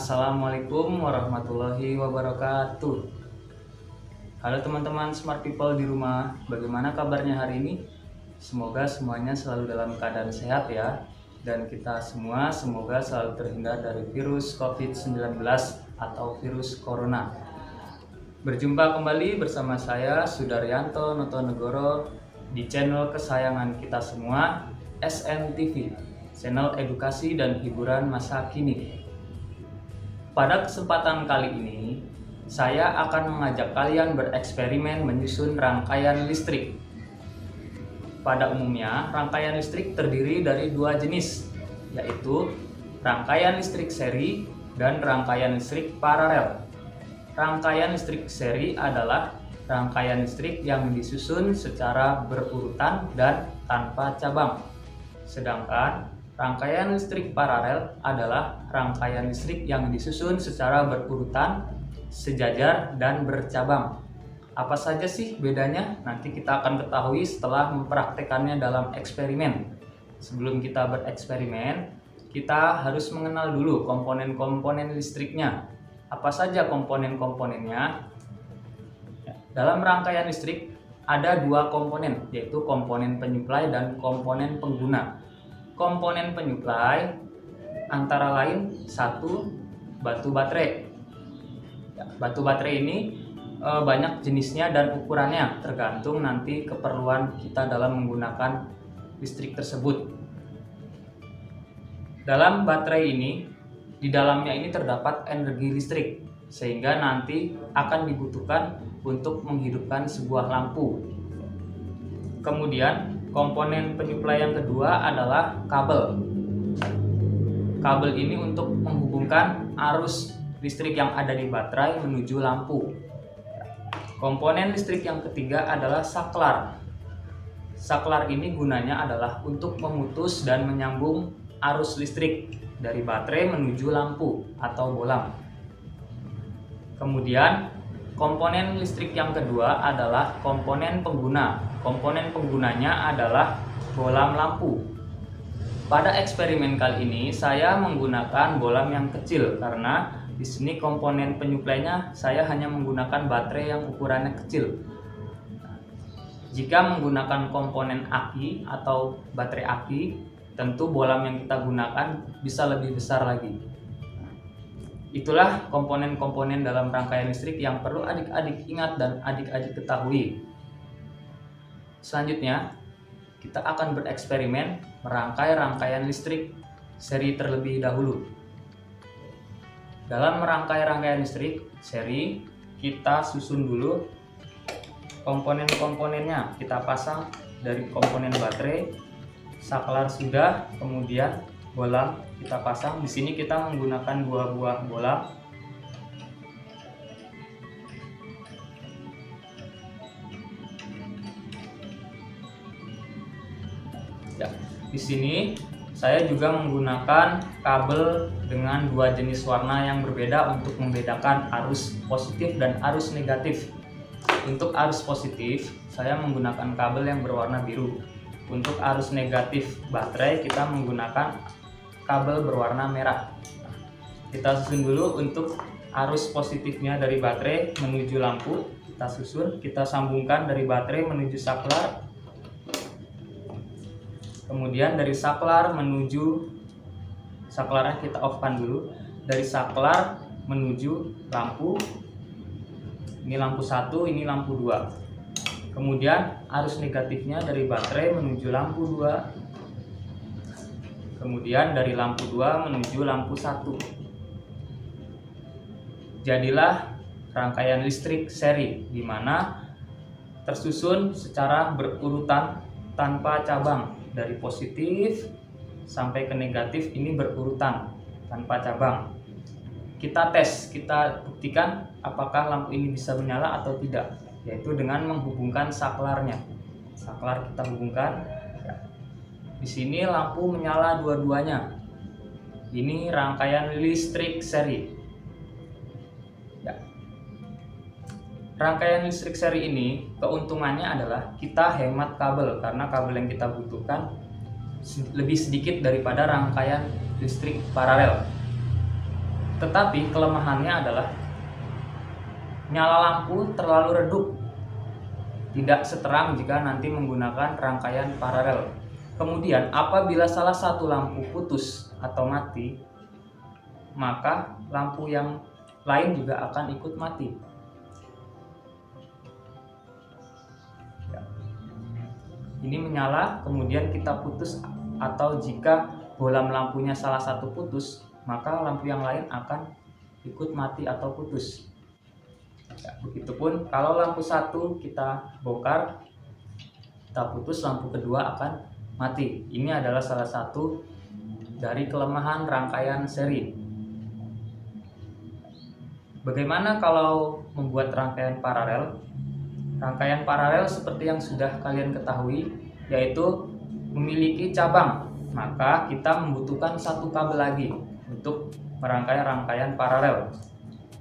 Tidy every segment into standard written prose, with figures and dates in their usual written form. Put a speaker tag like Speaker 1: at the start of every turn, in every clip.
Speaker 1: Assalamualaikum warahmatullahi wabarakatuh. Halo teman-teman smart people di rumah, bagaimana kabarnya hari ini? Semoga semuanya selalu dalam keadaan sehat ya. Dan kita semua semoga selalu terhindar dari virus COVID-19 atau virus corona. Berjumpa kembali bersama saya Sudaryanto Notonegoro di channel kesayangan kita semua, SNTV, channel edukasi dan hiburan masa kini. Pada kesempatan kali ini, saya akan mengajak kalian bereksperimen menyusun rangkaian listrik. Pada umumnya, rangkaian listrik terdiri dari dua jenis, yaitu rangkaian listrik seri dan rangkaian listrik paralel. Rangkaian listrik seri adalah rangkaian listrik yang disusun secara berurutan dan tanpa cabang. Sedangkan rangkaian listrik paralel adalah rangkaian listrik yang disusun secara berurutan, sejajar, dan bercabang. Apa saja sih bedanya? Nanti kita akan ketahui setelah mempraktekannya dalam eksperimen. Sebelum kita bereksperimen, kita harus mengenal dulu komponen-komponen listriknya. Apa saja komponen-komponennya? Dalam rangkaian listrik ada dua komponen, yaitu komponen penyuplai dan komponen pengguna. Komponen penyuplai antara lain satu, batu baterai. Batu baterai ini banyak jenisnya dan ukurannya, tergantung nanti keperluan kita dalam menggunakan listrik tersebut. Dalam baterai ini, di dalamnya ini terdapat energi listrik, sehingga nanti akan dibutuhkan untuk menghidupkan sebuah lampu. Kemudian komponen penyuplai yang kedua adalah kabel. Kabel ini untuk menghubungkan arus listrik yang ada di baterai menuju lampu. Komponen listrik yang ketiga adalah saklar. Saklar ini gunanya adalah untuk memutus dan menyambung arus listrik dari baterai menuju lampu atau bolam. Kemudian komponen listrik yang kedua adalah komponen pengguna. Komponen penggunanya adalah bolam lampu. Pada eksperimen kali ini saya menggunakan bolam yang kecil karena di sini komponen penyuplainya saya hanya menggunakan baterai yang ukurannya kecil. Jika menggunakan komponen aki atau baterai aki, tentu bolam yang kita gunakan bisa lebih besar lagi. Itulah komponen-komponen dalam rangkaian listrik yang perlu adik-adik ingat dan adik-adik ketahui. Selanjutnya, kita akan bereksperimen merangkai rangkaian listrik seri terlebih dahulu. Dalam merangkai rangkaian listrik seri, kita susun dulu komponen-komponennya. Kita pasang dari komponen baterai, saklar sudah, kemudian bolam kita pasang. Di sini kita menggunakan dua buah bolam. Ya, di sini saya juga menggunakan kabel dengan dua jenis warna yang berbeda untuk membedakan arus positif dan arus negatif. Untuk arus positif, saya menggunakan kabel yang berwarna biru. Untuk arus negatif baterai, kita menggunakan kabel berwarna merah. Kita susun dulu untuk arus positifnya dari baterai menuju lampu. Kita susun, kita sambungkan dari baterai menuju saklar. Kemudian dari saklar menuju, saklarnya kita off-kan dulu. Dari saklar menuju lampu. Ini lampu 1, ini lampu 2. Kemudian arus negatifnya dari baterai menuju lampu 2. Kemudian dari lampu 2 menuju lampu 1. Jadilah rangkaian listrik seri di mana tersusun secara berurutan tanpa cabang. Dari positif sampai ke negatif ini berurutan tanpa cabang. Kita tes, kita buktikan apakah lampu ini bisa menyala atau tidak, yaitu dengan menghubungkan saklarnya. Saklar kita hubungkan. Di sini lampu menyala dua-duanya. Ini rangkaian listrik seri. Ya. Rangkaian listrik seri ini keuntungannya adalah kita hemat kabel karena kabel yang kita butuhkan lebih sedikit daripada rangkaian listrik paralel. Tetapi kelemahannya adalah nyala lampu terlalu redup, tidak seterang jika nanti menggunakan rangkaian paralel. Kemudian apabila salah satu lampu putus atau mati, maka lampu yang lain juga akan ikut mati. Ini menyala, kemudian kita putus, atau jika bolam lampunya salah satu putus, maka lampu yang lain akan ikut mati atau putus. Begitupun kalau lampu satu kita bongkar, kita putus, lampu kedua akan mati. Ini adalah salah satu dari kelemahan rangkaian seri. Bagaimana kalau membuat rangkaian paralel? Rangkaian paralel seperti yang sudah kalian ketahui, yaitu memiliki cabang. Maka kita membutuhkan satu kabel lagi untuk merangkai rangkaian paralel.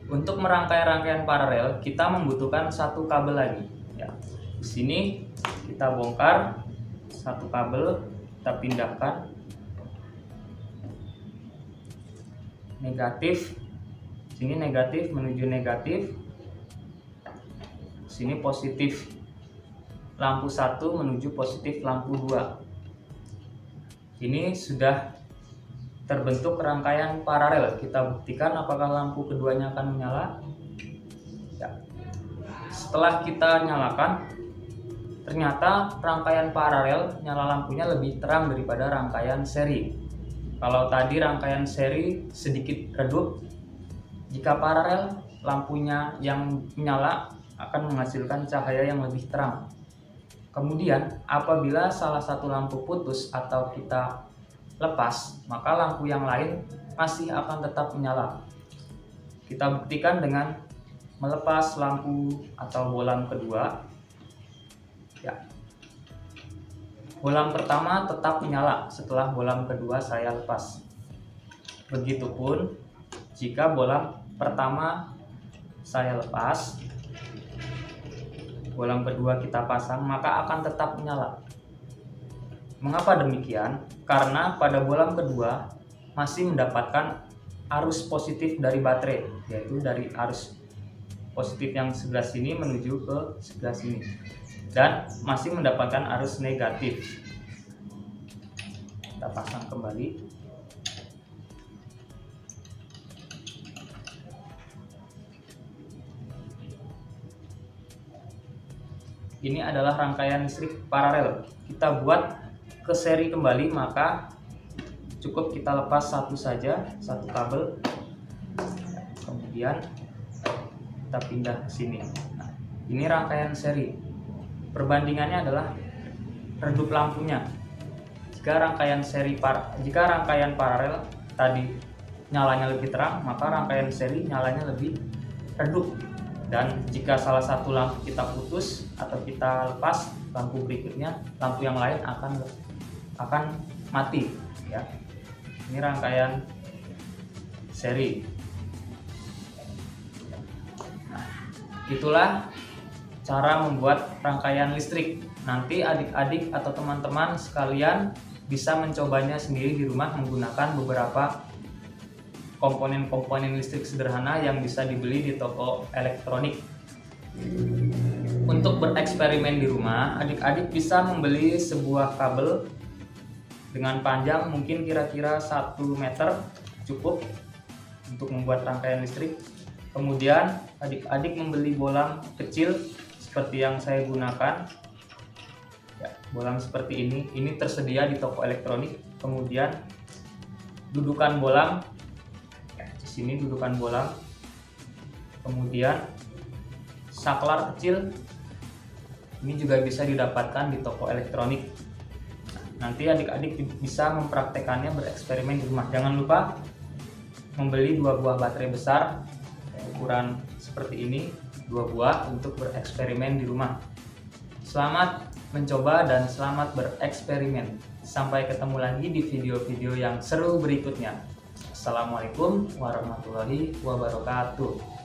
Speaker 1: Untuk merangkai rangkaian paralel, kita membutuhkan satu kabel lagi. Ya. Di sini kita bongkar satu kabel, kita pindahkan negatif. Sini negatif menuju negatif, sini positif lampu 1 menuju positif lampu 2. Ini sudah terbentuk rangkaian paralel. Kita buktikan apakah lampu keduanya akan menyala. Ya. Setelah kita nyalakan, ternyata rangkaian paralel nyala lampunya lebih terang daripada rangkaian seri. Kalau tadi rangkaian seri sedikit redup, jika paralel lampunya yang menyala akan menghasilkan cahaya yang lebih terang. Kemudian apabila salah satu lampu putus atau kita lepas, maka lampu yang lain masih akan tetap menyala. Kita buktikan dengan melepas lampu atau bolam kedua. Ya. Bolam pertama tetap menyala setelah bolam kedua saya lepas. Begitupun jika bolam pertama saya lepas, bolam kedua kita pasang, maka akan tetap menyala. Mengapa demikian? Karena pada bolam kedua masih mendapatkan arus positif dari baterai, yaitu dari arus positif yang sebelah sini menuju ke sebelah sini, dan masih mendapatkan arus negatif. Kita pasang kembali. Ini adalah rangkaian listrik paralel. Kita buat ke seri kembali, maka cukup kita lepas satu saja, satu kabel. Kemudian kita pindah ke sini. Nah, ini rangkaian seri. Perbandingannya adalah redup lampunya. Jika rangkaian paralel tadi nyalanya lebih terang, maka rangkaian seri nyalanya lebih redup. Dan jika salah satu lampu kita putus atau kita lepas, lampu berikutnya, lampu yang lain akan mati. Ya. Ini rangkaian seri. Nah, itulah cara membuat rangkaian listrik. Nanti adik-adik atau teman-teman sekalian bisa mencobanya sendiri di rumah menggunakan beberapa komponen-komponen listrik sederhana yang bisa dibeli di toko elektronik. Untuk bereksperimen di rumah, adik-adik bisa membeli sebuah kabel dengan panjang mungkin kira-kira 1 meter, cukup untuk membuat rangkaian listrik. Kemudian adik-adik membeli bolam kecil seperti yang saya gunakan. Ya, bolam seperti ini tersedia di toko elektronik. Kemudian dudukan bolam, sini dudukan bolam, kemudian saklar kecil, ini juga bisa didapatkan di toko elektronik. Nanti adik-adik bisa mempraktekannya, bereksperimen di rumah. Jangan lupa membeli 2 buah baterai besar ukuran seperti ini, 2 buah, untuk bereksperimen di rumah. Selamat mencoba dan selamat bereksperimen. Sampai ketemu lagi di video-video yang seru berikutnya. Assalamualaikum warahmatullahi wabarakatuh.